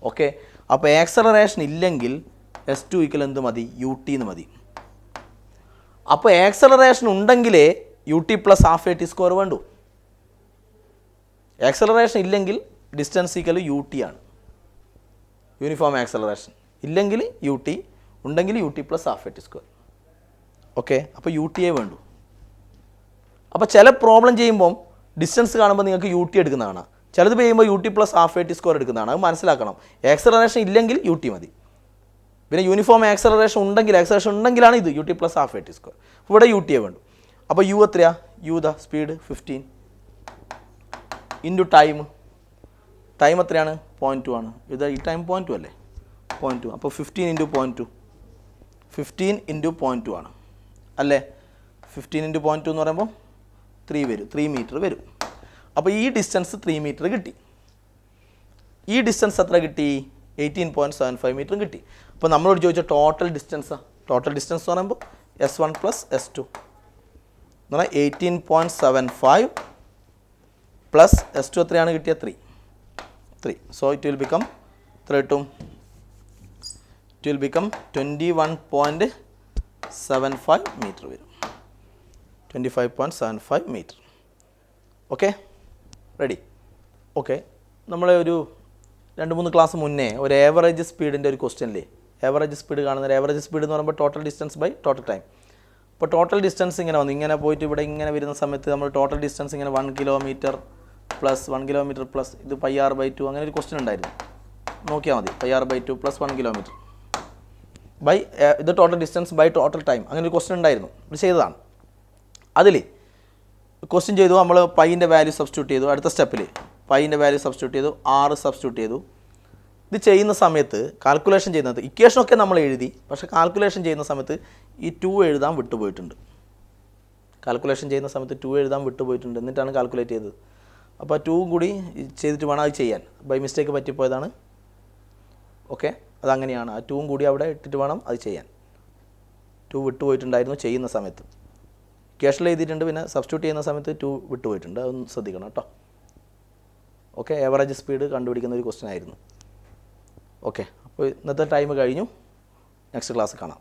ഓക്കെ, അപ്പോൾ ആക്സലറേഷൻ ഇല്ലെങ്കിൽ S2 ഈക്വൽ എന്ത് മതി, UT എന്ന് മതി. അപ്പോൾ ആക്സലറേഷൻ ഉണ്ടെങ്കിലേ UT പ്ലസ് ഹാഫ് AT² വേണ്ടു. ആക്സലറേഷൻ ഇല്ലെങ്കിൽ ഡിസ്റ്റൻസ് ഈക്വൽ UT ആണ്, യൂണിഫോം ആക്സലറേഷൻ. ഇല്ലെങ്കിൽ UT, ഉണ്ടെങ്കിൽ UT plus half AT². Okay, അപ്പോൾ UT വേണ്ടു. അപ്പോൾ ചില പ്രോബ്ലം ചെയ്യുമ്പം ഡിസ്റ്റൻസ് കാണുമ്പോൾ നിങ്ങൾക്ക് UT എടുക്കുന്നതാണ്, ചിലത് ചെയ്യുമ്പോൾ UT പ്ലസ് ഹാഫ് AT² എടുക്കുന്നതാണ്. അത് മനസ്സിലാക്കണം. ആക്സലറേഷൻ ഇല്ലെങ്കിൽ UT മതി. പിന്നെ യൂണിഫോം ആക്സലറേഷൻ ഉണ്ടെങ്കിലാണ് ഇത് UT പ്ലസ് ഹാഫ് AT². ഇവിടെ UT വേണ്ടു. അപ്പോൾ U എത്രയാ, U the speed 15 into time എത്രയാണ്, 0.2 ആണ്. ഇത് ഈ ടൈം 0.2 അല്ലേ, 0.2. അപ്പോൾ 15 ഇൻറ്റു 0.2, 15 ഇൻറ്റു 0.2 ആണ് അല്ലേ. 15 ഇൻറ്റു 0.2 എന്ന് പറയുമ്പോൾ 3 മീറ്റർ വരും. അപ്പോൾ ഈ ഡിസ്റ്റൻസ് 3 മീറ്റർ കിട്ടി. ഈ ഡിസ്റ്റൻസ് എത്ര കിട്ടി, 18.75 മീറ്റർ കിട്ടി. അപ്പോൾ നമ്മളോട് ചോദിച്ച ടോട്ടൽ ഡിസ്റ്റൻസ് എന്ന് പറയുമ്പോൾ S1 പ്ലസ് S2 എന്ന് പറഞ്ഞാൽ 18.75 പ്ലസ് S2 എത്രയാണ് കിട്ടിയത്, 3. So it will become 21.75 metre വരും, 25.75 മീറ്റർ. Okay, ready. ഓക്കെ, നമ്മൾ ഒരു 2-3 ക്ലാസ് മുന്നേ ഒരു ഏവറേജ് സ്പീഡിൻ്റെ ഒരു ക്വസ്റ്റ്യനില്ലേ, ഏവറേജ് സ്പീഡ് കാണുന്നത്. ഏവറേജ് സ്പീഡ് എന്ന് പറയുമ്പോൾ total distance by total time. അപ്പോൾ ടോട്ടൽ ഡിസ്റ്റൻസ് ഇങ്ങനെ വന്നു, ഇങ്ങനെ പോയിട്ട് ഇവിടെ ഇങ്ങനെ വരുന്ന സമയത്ത് നമ്മൾ ടോട്ടൽ ഡിസ്റ്റൻസ് ഇങ്ങനെ 1 കിലോമീറ്റർ പ്ലസ് ഇത് πr/2 അങ്ങനെ ഒരു ക്വസ്റ്റ്യൻ ഉണ്ടായിരുന്നു. നോക്കിയാൽ മതി, πr/2 പ്ലസ് 1 കിലോമീറ്റർ ബൈ ഇത് total distance by total time, അങ്ങനെ ഒരു ക്വസ്റ്റ്യൻ ഉണ്ടായിരുന്നു. ഇത് ചെയ്തതാണ്. അതിൽ ക്വസ്റ്റ്യൻ ചെയ്തു, നമ്മൾ പൈൻ്റെ വാല്യൂ സബ്സ്റ്റിറ്റ്യൂട്ട് ചെയ്തു. അടുത്ത സ്റ്റെപ്പിൽ പൈൻ്റെ വാല്യൂ സബ്സ്റ്റിറ്റ്യൂട്ട് ചെയ്തു, R സബ്സ്റ്റിറ്റ്യൂട്ട് ചെയ്തു. ഇത് ചെയ്യുന്ന സമയത്ത് കാൽക്കുലേഷൻ ചെയ്യുന്നത്, ഇക്വേഷനൊക്കെ നമ്മൾ എഴുതി, പക്ഷേ കാൽക്കുലേഷൻ ചെയ്യുന്ന സമയത്ത് ഈ 2 എഴുതാൻ വിട്ടുപോയിട്ടുണ്ട്. എന്നിട്ടാണ് കാൽക്കുലേറ്റ് ചെയ്തത്. അപ്പോൾ 2 കൂടി ചെയ്തിട്ട് വേണം അത് ചെയ്യാൻ. By mistake പറ്റിപ്പോയതാണ്. ഓക്കെ, അതങ്ങനെയാണ്. ആ 2 കൂടി അവിടെ ഇട്ടിട്ട് വേണം അത് ചെയ്യാൻ. 2 വിട്ടുപോയിട്ടുണ്ടായിരുന്നു ചെയ്യുന്ന സമയത്ത്. ഇക്വേഷനിൽ എഴുതിയിട്ടുണ്ട്, പിന്നെ സബ്സ്റ്റിറ്റ്യൂട്ട് ചെയ്യുന്ന സമയത്ത് 2 വിട്ടുപോയിട്ടുണ്ട്. അതൊന്ന് ശ്രദ്ധിക്കണം കേട്ടോ. ഓക്കെ, ഏവറേജ് സ്പീഡ് കണ്ടുപിടിക്കുന്ന ഒരു ക്വസ്റ്റ്യൻ ആയിരുന്നു. ഓക്കെ, അപ്പോൾ ഇന്നത്തെ ടൈം കഴിഞ്ഞു. നെക്സ്റ്റ് ക്ലാസ് കാണാം.